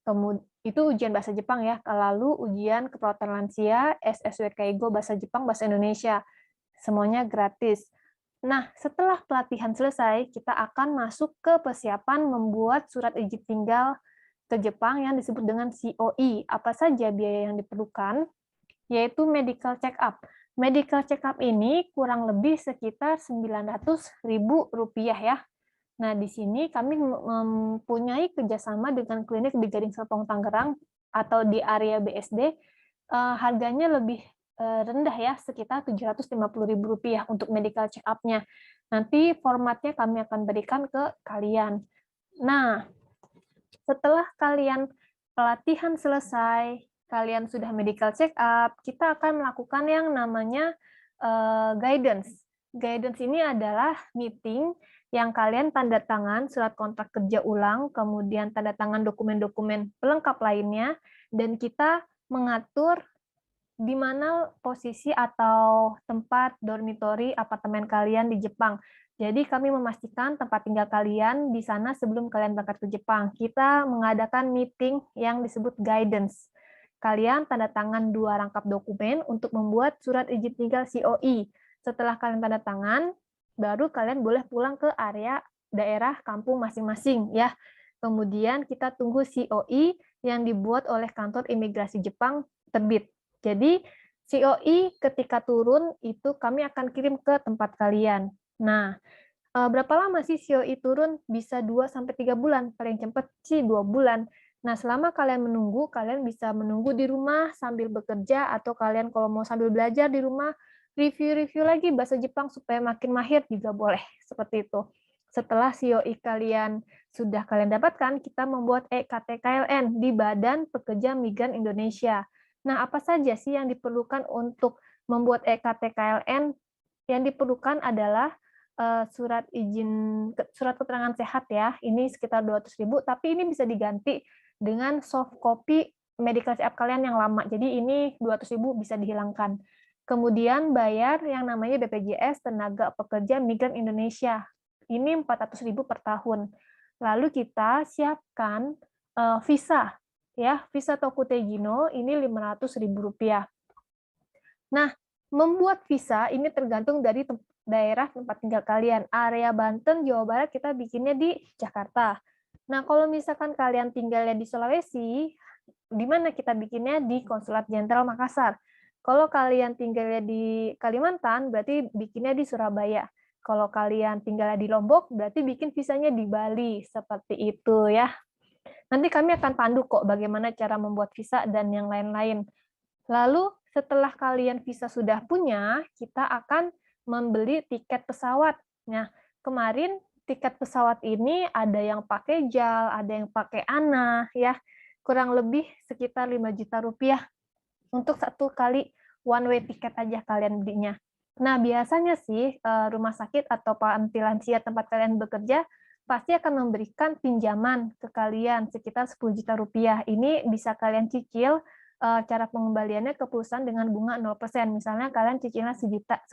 kemudian itu ujian bahasa Jepang ya, lalu ujian keperawatan lansia, SSW Keigo bahasa Jepang, bahasa Indonesia. Semuanya gratis. Nah, setelah pelatihan selesai, kita akan masuk ke persiapan membuat surat izin tinggal ke Jepang yang disebut dengan COI. Apa saja biaya yang diperlukan? Yaitu medical check-up. Medical check-up ini kurang lebih sekitar Rp900.000 ya. Nah, di sini kami mempunyai kerjasama dengan klinik di Gading Serpong Tangerang atau di area BSD, harganya lebih rendah ya, sekitar Rp750.000 untuk medical check-up-nya. Nanti formatnya kami akan berikan ke kalian. Nah, setelah kalian pelatihan selesai, kalian sudah medical check-up, kita akan melakukan yang namanya guidance. Guidance ini adalah meeting yang kalian tanda tangan surat kontrak kerja ulang, kemudian tanda tangan dokumen-dokumen pelengkap lainnya, dan kita mengatur di mana posisi atau tempat dormitory apartemen kalian di Jepang. Jadi kami memastikan tempat tinggal kalian di sana sebelum kalian berangkat ke Jepang. Kita mengadakan meeting yang disebut guidance. Kalian tanda tangan 2 rangkap dokumen untuk membuat surat izin tinggal COI. Setelah kalian tanda tangan, baru kalian boleh pulang ke area daerah kampung masing-masing ya. Kemudian kita tunggu COI yang dibuat oleh kantor imigrasi Jepang terbit. Jadi COI ketika turun itu kami akan kirim ke tempat kalian. Nah, berapa lama sih COI turun? Bisa 2-3 bulan, paling cepat sih 2 bulan. Nah, selama kalian menunggu, kalian bisa menunggu di rumah sambil bekerja, atau kalian kalau mau sambil belajar di rumah, review-review lagi bahasa Jepang supaya makin mahir juga boleh, seperti itu. Setelah COI kalian sudah kalian dapatkan, kita membuat EKTKLN di Badan Pekerja Migran Indonesia. Nah, apa saja sih yang diperlukan untuk membuat EKTKLN? Yang diperlukan adalah surat keterangan sehat ya, ini sekitar 200.000, tapi ini bisa diganti dengan soft copy medical check-up kalian yang lama, jadi ini 200.000 bisa dihilangkan. Kemudian bayar yang namanya BPJS Tenaga Pekerja Migran Indonesia, ini 400.000 per tahun. Lalu kita siapkan visa. Ya, visa Tokutegino ini Rp500.000. Nah, membuat visa ini tergantung dari daerah tempat tinggal kalian. Area Banten, Jawa Barat kita bikinnya di Jakarta. Nah, kalau misalkan kalian tinggalnya di Sulawesi, di mana kita bikinnya di Konsulat Jenderal Makassar. Kalau kalian tinggalnya di Kalimantan, berarti bikinnya di Surabaya. Kalau kalian tinggalnya di Lombok, berarti bikin visanya di Bali. Seperti itu ya. Nanti kami akan pandu kok bagaimana cara membuat visa dan yang lain-lain. Lalu setelah kalian visa sudah punya, kita akan membeli tiket pesawat. Nah, kemarin tiket pesawat ini ada yang pakai JAL, ada yang pakai ANA, ya. Kurang lebih sekitar Rp5 juta untuk satu kali one way tiket aja kalian belinya. Nah, biasanya sih rumah sakit atau panti lansia tempat kalian bekerja pasti akan memberikan pinjaman ke kalian sekitar Rp10 juta. Ini bisa kalian cicil cara pengembaliannya ke perusahaan dengan bunga 0%. Misalnya kalian cicilnya 10.000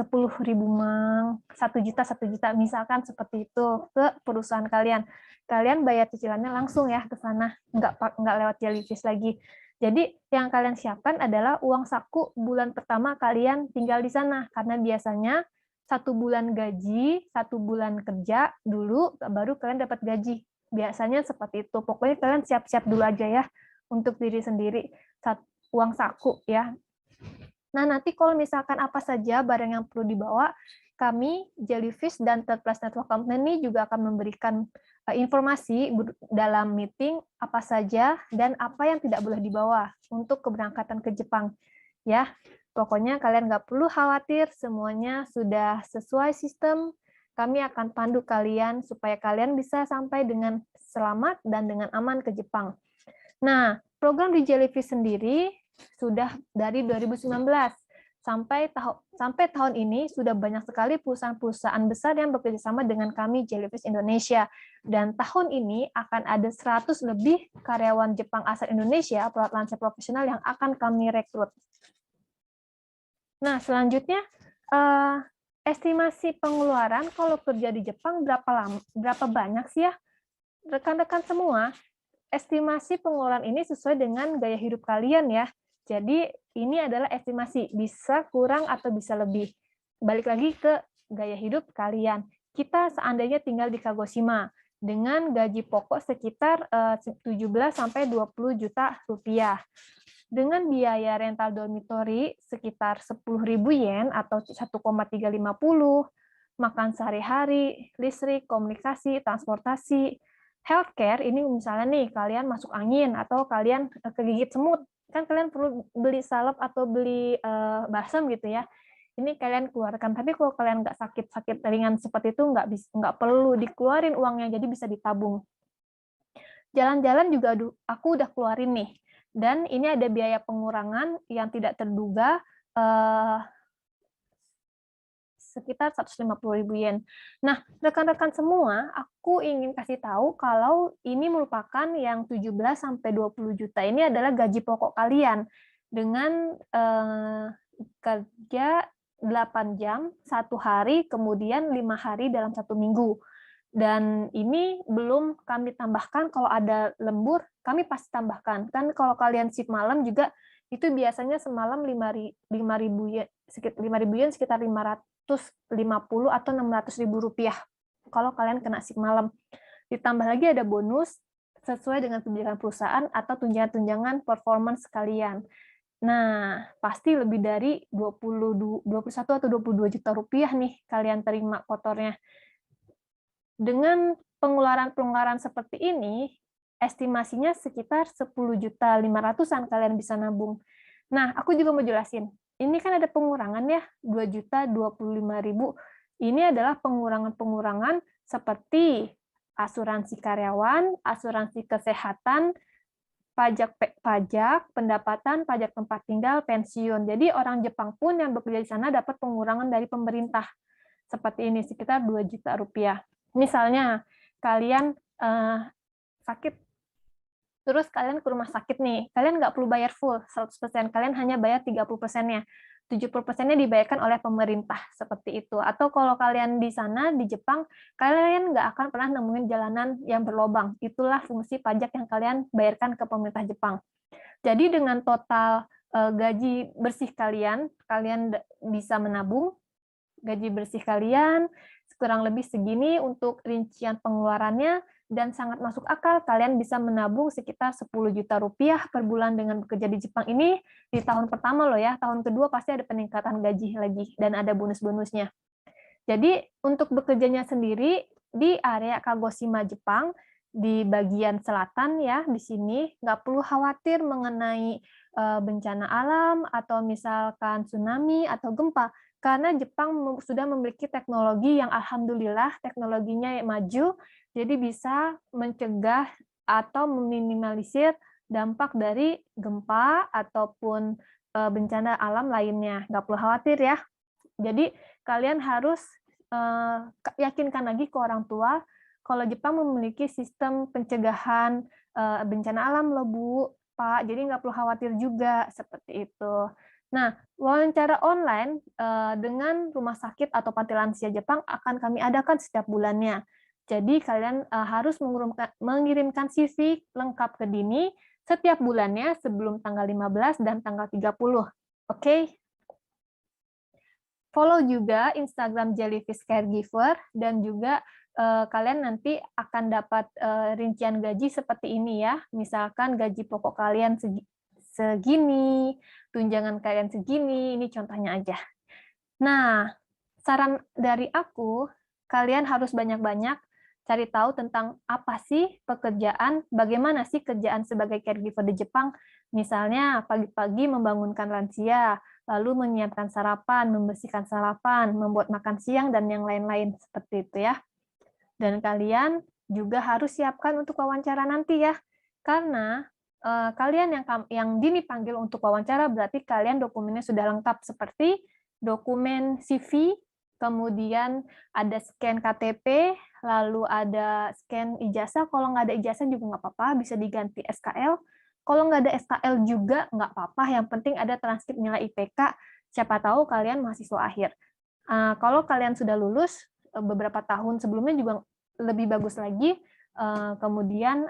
mang, 1 juta, misalkan seperti itu ke perusahaan kalian. Kalian bayar cicilannya langsung ya ke sana, nggak lewat Jellyfish lagi. Jadi yang kalian siapkan adalah uang saku bulan pertama kalian tinggal di sana, karena biasanya 1 bulan gaji, 1 bulan kerja dulu, baru kalian dapat gaji. Biasanya seperti itu. Pokoknya kalian siap-siap dulu aja ya untuk diri sendiri. Uang saku ya. Nah, nanti kalau misalkan apa saja barang yang perlu dibawa, kami, Jellyfish, dan Third Plus Network Company juga akan memberikan informasi dalam meeting apa saja dan apa yang tidak boleh dibawa untuk keberangkatan ke Jepang. Ya, pokoknya kalian nggak perlu khawatir, semuanya sudah sesuai sistem. Kami akan pandu kalian supaya kalian bisa sampai dengan selamat dan dengan aman ke Jepang. Nah, program di Jellyfish sendiri sudah dari 2019 sampai tahun ini sudah banyak sekali perusahaan-perusahaan besar yang bekerjasama dengan kami Jellyfish Indonesia, dan tahun ini akan ada 100 lebih karyawan Jepang asal Indonesia perawat lansia profesional yang akan kami rekrut. Nah, selanjutnya estimasi pengeluaran kalau kerja di Jepang berapa banyak sih ya rekan-rekan semua? Estimasi pengeluaran ini sesuai dengan gaya hidup kalian ya. Jadi ini adalah estimasi, bisa kurang atau bisa lebih. Balik lagi ke gaya hidup kalian. Kita seandainya tinggal di Kagoshima dengan gaji pokok sekitar 17-20 juta rupiah. Dengan biaya rental dormitory sekitar 10.000 yen atau 1,350, makan sehari-hari, listrik, komunikasi, transportasi, healthcare ini misalnya nih kalian masuk angin atau kalian kegigit semut, kan kalian perlu beli salep atau beli balsam gitu ya. Ini kalian keluarkan. Tapi kalau kalian nggak sakit ringan seperti itu nggak perlu dikeluarin uangnya, jadi bisa ditabung. Jalan-jalan juga aku udah keluarin nih. Dan ini ada biaya pengurangan yang tidak terduga sekitar 150.000 yen. Nah, rekan-rekan semua, aku ingin kasih tahu kalau ini merupakan yang 17-20 juta ini adalah gaji pokok kalian dengan kerja 8 jam satu hari, kemudian 5 hari dalam 1 minggu. Dan ini belum kami tambahkan kalau ada lembur, kami pasti tambahkan. Kan kalau kalian shift malam juga itu biasanya semalam 5.000 yen, sekitar 550 atau 600.000 rupiah kalau kalian kena shift malam. Ditambah lagi ada bonus sesuai dengan kebijakan perusahaan atau tunjangan-tunjangan performance kalian. Nah, pasti lebih dari 21 atau 22 juta rupiah nih kalian terima kotornya. Dengan pengeluaran-pengeluaran seperti ini, estimasinya sekitar 10.500.000-an kalian bisa nabung. Nah, aku juga mau jelasin. Ini kan ada pengurangan ya, 2.025.000. Ini adalah pengurangan-pengurangan seperti asuransi karyawan, asuransi kesehatan, pajak, pendapatan, pajak tempat tinggal, pensiun. Jadi orang Jepang pun yang bekerja di sana dapat pengurangan dari pemerintah. Seperti ini, sekitar 2 juta rupiah. Misalnya, kalian sakit, terus kalian ke rumah sakit nih, kalian nggak perlu bayar full 100%, kalian hanya bayar 30%-nya. 70%-nya dibayarkan oleh pemerintah, seperti itu. Atau kalau kalian di sana, di Jepang, kalian nggak akan pernah nemuin jalanan yang berlobang. Itulah fungsi pajak yang kalian bayarkan ke pemerintah Jepang. Jadi dengan total gaji bersih kalian bisa menabung, gaji bersih kalian kurang lebih segini untuk rincian pengeluarannya, dan sangat masuk akal kalian bisa menabung sekitar 10 juta rupiah per bulan dengan bekerja di Jepang ini di tahun pertama loh ya. Tahun kedua pasti ada peningkatan gaji lagi dan ada bonus-bonusnya. Jadi untuk bekerjanya sendiri di area Kagoshima, Jepang, di bagian selatan ya, di sini nggak perlu khawatir mengenai bencana alam atau misalkan tsunami atau gempa, karena Jepang sudah memiliki teknologi yang alhamdulillah teknologinya maju, jadi bisa mencegah atau meminimalisir dampak dari gempa ataupun bencana alam lainnya. Nggak perlu khawatir ya. Jadi kalian harus yakinkan lagi ke orang tua kalau Jepang memiliki sistem pencegahan bencana alam loh Bu, Pak. Jadi nggak perlu khawatir juga seperti itu. Nah, wawancara online dengan rumah sakit atau panti lansia Jepang akan kami adakan setiap bulannya. Jadi kalian harus mengirimkan CV lengkap ke Dini setiap bulannya sebelum tanggal 15 dan tanggal 30. Oke? Follow juga Instagram Jellyfish Caregiver dan juga kalian nanti akan dapat rincian gaji seperti ini ya. Misalkan gaji pokok kalian segini, tunjangan kalian segini, ini contohnya aja. Nah, saran dari aku, kalian harus banyak-banyak cari tahu tentang apa sih pekerjaan, bagaimana sih kerjaan sebagai caregiver di Jepang. Misalnya pagi-pagi membangunkan lansia, lalu menyiapkan sarapan, membersihkan sarapan, membuat makan siang, dan yang lain-lain seperti itu ya. Dan kalian juga harus siapkan untuk wawancara nanti ya, karena kalian yang Dini panggil untuk wawancara berarti kalian dokumennya sudah lengkap seperti dokumen CV, kemudian ada scan KTP, lalu ada scan ijazah. Kalau nggak ada ijazah juga nggak apa-apa, bisa diganti SKL. Kalau nggak ada SKL juga nggak apa-apa, yang penting ada transkrip nilai IPK, siapa tahu kalian mahasiswa akhir. Kalau kalian sudah lulus, beberapa tahun sebelumnya juga lebih bagus lagi, kemudian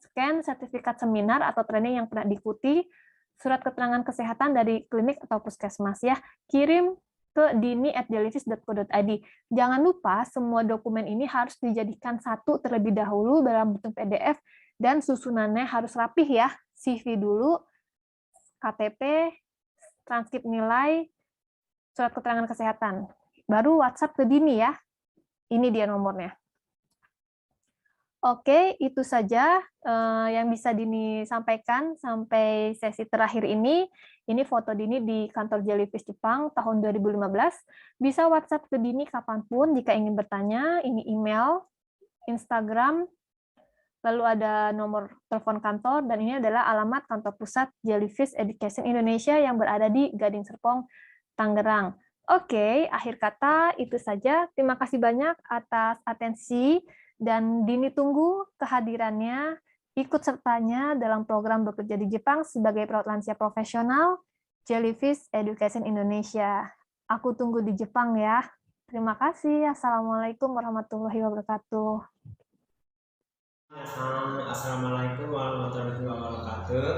scan sertifikat seminar atau training yang pernah diikuti, surat keterangan kesehatan dari klinik atau puskesmas ya, kirim ke dini@jellyfish.co.id. Jangan lupa semua dokumen ini harus dijadikan satu terlebih dahulu dalam bentuk PDF dan susunannya harus rapih ya. CV dulu, KTP, transkrip nilai, surat keterangan kesehatan. Baru WhatsApp ke Dini ya. Ini dia nomornya. Oke, itu saja yang bisa Dini sampaikan sampai sesi terakhir ini. Ini foto Dini di kantor Jellyfish Jepang tahun 2015. Bisa WhatsApp ke Dini kapanpun jika ingin bertanya. Ini email, Instagram, lalu ada nomor telepon kantor, dan ini adalah alamat kantor pusat Jellyfish Education Indonesia yang berada di Gading Serpong, Tangerang. Oke, akhir kata itu saja. Terima kasih banyak atas atensi. Dan Dini tunggu kehadirannya, ikut sertanya dalam program bekerja di Jepang sebagai perawat lansia profesional Jellyfish Education Indonesia. Aku tunggu di Jepang ya. Terima kasih. Assalamualaikum warahmatullahi wabarakatuh. Assalamualaikum warahmatullahi wabarakatuh.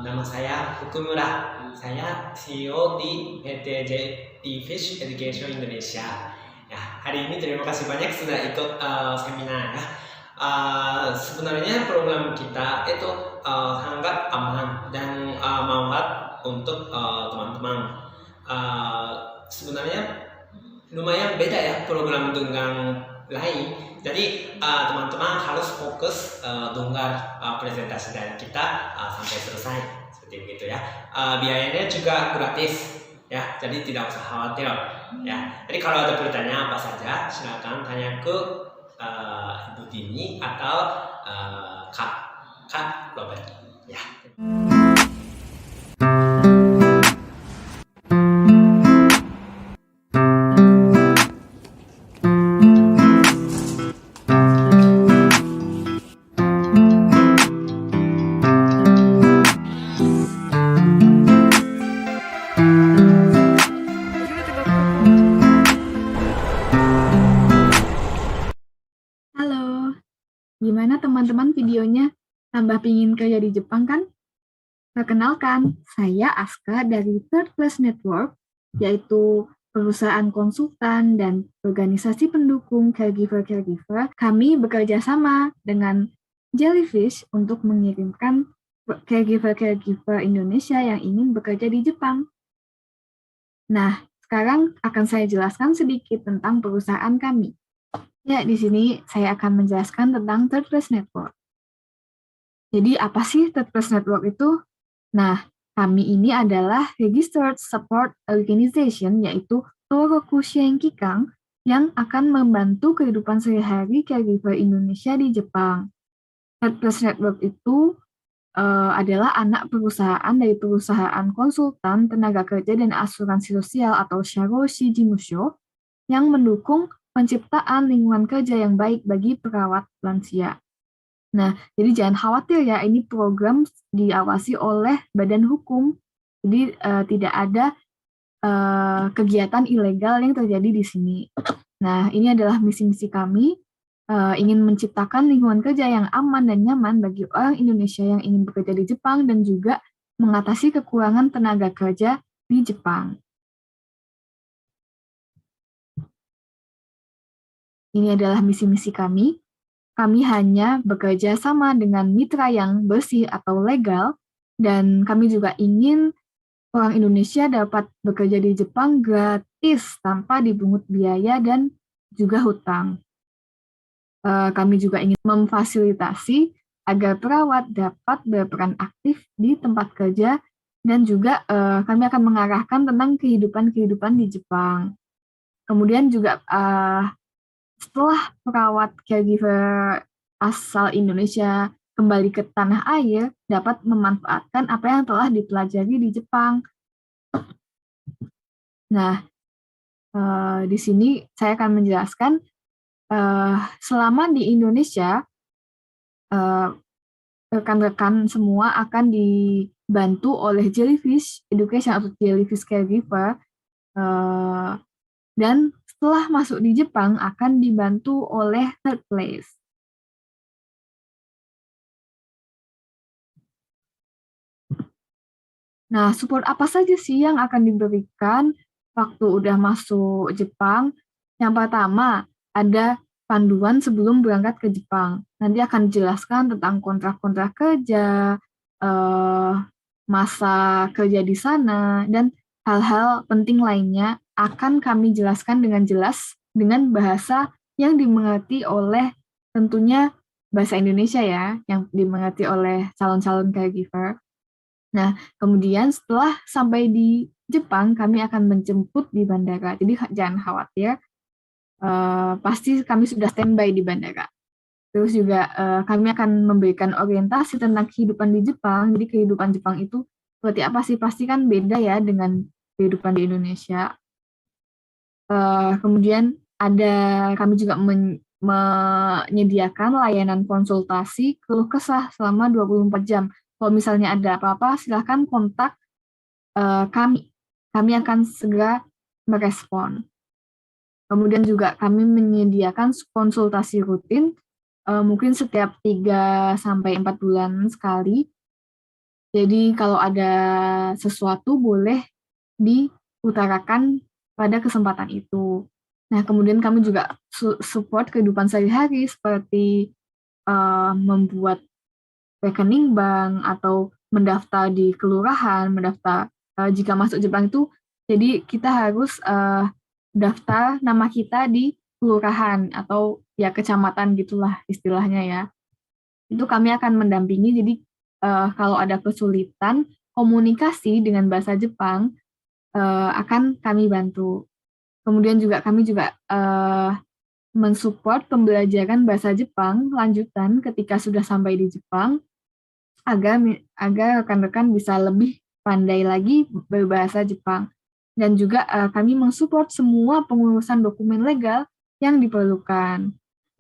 Nama saya Hukumura. Saya CEO di PT Jellyfish Education Indonesia. Ya, hari ini terima kasih banyak sudah ikut seminar ya. Sebenarnya program kita itu sangat aman dan manfaat untuk teman-teman. Sebenarnya lumayan beda ya program dengan lain. Jadi teman-teman harus fokus dengar presentasi dari kita sampai selesai seperti begitu ya. Biayanya juga gratis ya, jadi tidak usah khawatir ya. Jadi kalau ada pertanyaan apa saja silakan tanya ke Ibu Dini atau Kak Robert ya. Gimana teman-teman videonya? Tambah pingin kerja di Jepang kan? Perkenalkan, saya Aska dari Third Class Network, yaitu perusahaan konsultan dan organisasi pendukung caregiver-caregiver. Kami bekerja sama dengan Jellyfish untuk mengirimkan caregiver-caregiver Indonesia yang ingin bekerja di Jepang. Nah, sekarang akan saya jelaskan sedikit tentang perusahaan kami. Ya, di sini saya akan menjelaskan tentang Third Class Network. Jadi, apa sih Third Class Network itu? Nah, kami ini adalah Registered Support Organization, yaitu Torokushin Kikang, yang akan membantu kehidupan sehari-hari caregiver Indonesia di Jepang. Third Class Network itu adalah anak perusahaan dari perusahaan konsultan, tenaga kerja, dan asuransi sosial atau Sharoshi Jimusho yang mendukung penciptaan lingkungan kerja yang baik bagi perawat lansia. Nah, jadi jangan khawatir ya, ini program diawasi oleh badan hukum, jadi tidak ada kegiatan ilegal yang terjadi di sini. Nah, ini adalah misi-misi kami, ingin menciptakan lingkungan kerja yang aman dan nyaman bagi orang Indonesia yang ingin bekerja di Jepang dan juga mengatasi kekurangan tenaga kerja di Jepang. Ini adalah misi-misi kami. Kami hanya bekerja sama dengan mitra yang bersih atau legal, dan kami juga ingin orang Indonesia dapat bekerja di Jepang gratis tanpa dibungut biaya dan juga hutang. Kami juga ingin memfasilitasi agar perawat dapat berperan aktif di tempat kerja, dan juga kami akan mengarahkan tentang kehidupan-kehidupan di Jepang. Kemudian juga setelah perawat caregiver asal Indonesia kembali ke tanah air, dapat memanfaatkan apa yang telah dipelajari di Jepang. Nah, di sini saya akan menjelaskan selama di Indonesia, rekan-rekan semua akan dibantu oleh Jellyfish Education atau Jellyfish Caregiver, dan setelah masuk di Jepang akan dibantu oleh Third Place. Nah, support apa saja sih yang akan diberikan waktu udah masuk Jepang? Yang pertama, ada panduan sebelum berangkat ke Jepang. Nanti akan dijelaskan tentang kontrak-kontrak kerja, masa kerja di sana, dan hal-hal penting lainnya akan kami jelaskan dengan jelas dengan bahasa yang dimengerti oleh tentunya bahasa Indonesia ya, yang dimengerti oleh calon-calon caregiver. Nah, kemudian setelah sampai di Jepang, kami akan menjemput di bandara. Jadi jangan khawatir, pasti kami sudah standby di bandara. Terus juga kami akan memberikan orientasi tentang kehidupan di Jepang. Jadi kehidupan Jepang itu seperti apa sih? Pasti kan beda ya dengan kehidupan di Indonesia. Kemudian kami juga menyediakan layanan konsultasi keluh kesah selama 24 jam. Kalau misalnya ada apa-apa, silakan kontak kami. Kami akan segera merespon. Kemudian juga kami menyediakan konsultasi rutin, mungkin setiap 3-4 bulan sekali. Jadi kalau ada sesuatu boleh diutarakan pada kesempatan itu. Nah, kemudian kami juga support kehidupan sehari-hari seperti membuat rekening bank atau mendaftar di kelurahan, mendaftar jika masuk Jepang itu, jadi kita harus daftar nama kita di kelurahan atau ya kecamatan gitulah istilahnya ya. Itu kami akan mendampingi, jadi kalau ada kesulitan komunikasi dengan bahasa Jepang akan kami bantu. Kemudian juga kami juga mensupport pembelajaran bahasa Jepang lanjutan ketika sudah sampai di Jepang, agar rekan-rekan bisa lebih pandai lagi berbahasa Jepang. Dan juga kami mensupport semua pengurusan dokumen legal yang diperlukan.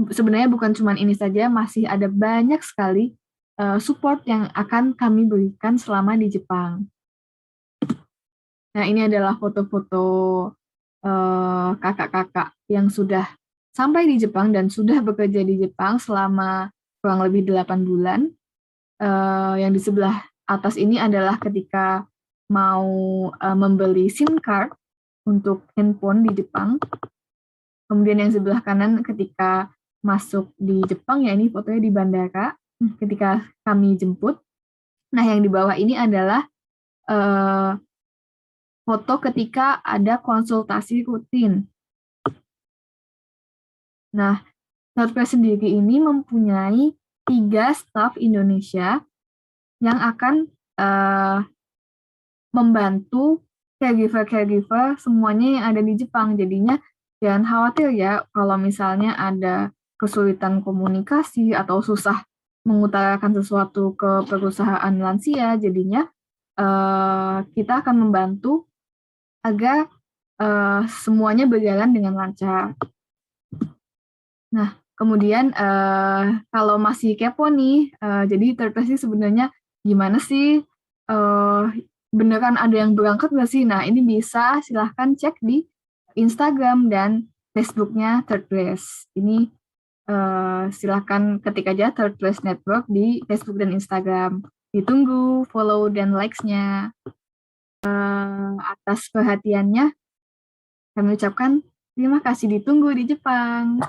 Sebenarnya bukan cuma ini saja, masih ada banyak sekali support yang akan kami berikan selama di Jepang. Nah, ini adalah foto-foto kakak-kakak yang sudah sampai di Jepang dan sudah bekerja di Jepang selama kurang lebih 8 bulan. Yang di sebelah atas ini adalah ketika mau membeli SIM card untuk handphone di Jepang. Kemudian yang sebelah kanan ketika masuk di Jepang, ya ini fotonya di bandara ketika kami jemput. Nah, yang di bawah ini adalah foto ketika ada konsultasi rutin. Nah, Third sendiri ini mempunyai 3 staf Indonesia yang akan membantu caregiver semuanya yang ada di Jepang. Jadinya jangan khawatir ya kalau misalnya ada kesulitan komunikasi atau susah mengutarakan sesuatu ke perusahaan lansia. Jadinya kita akan membantu agar semuanya berjalan dengan lancar. Nah, kemudian kalau masih kepo nih, jadi Third Place sebenarnya gimana sih? Beneran ada yang berangkat nggak sih? Nah, ini bisa silahkan cek di Instagram dan Facebook-nya Third Place. Ini silahkan ketik aja Third Place Network di Facebook dan Instagram. Ditunggu follow dan likes-nya. Atas perhatiannya, kami ucapkan terima kasih, ditunggu di Jepang.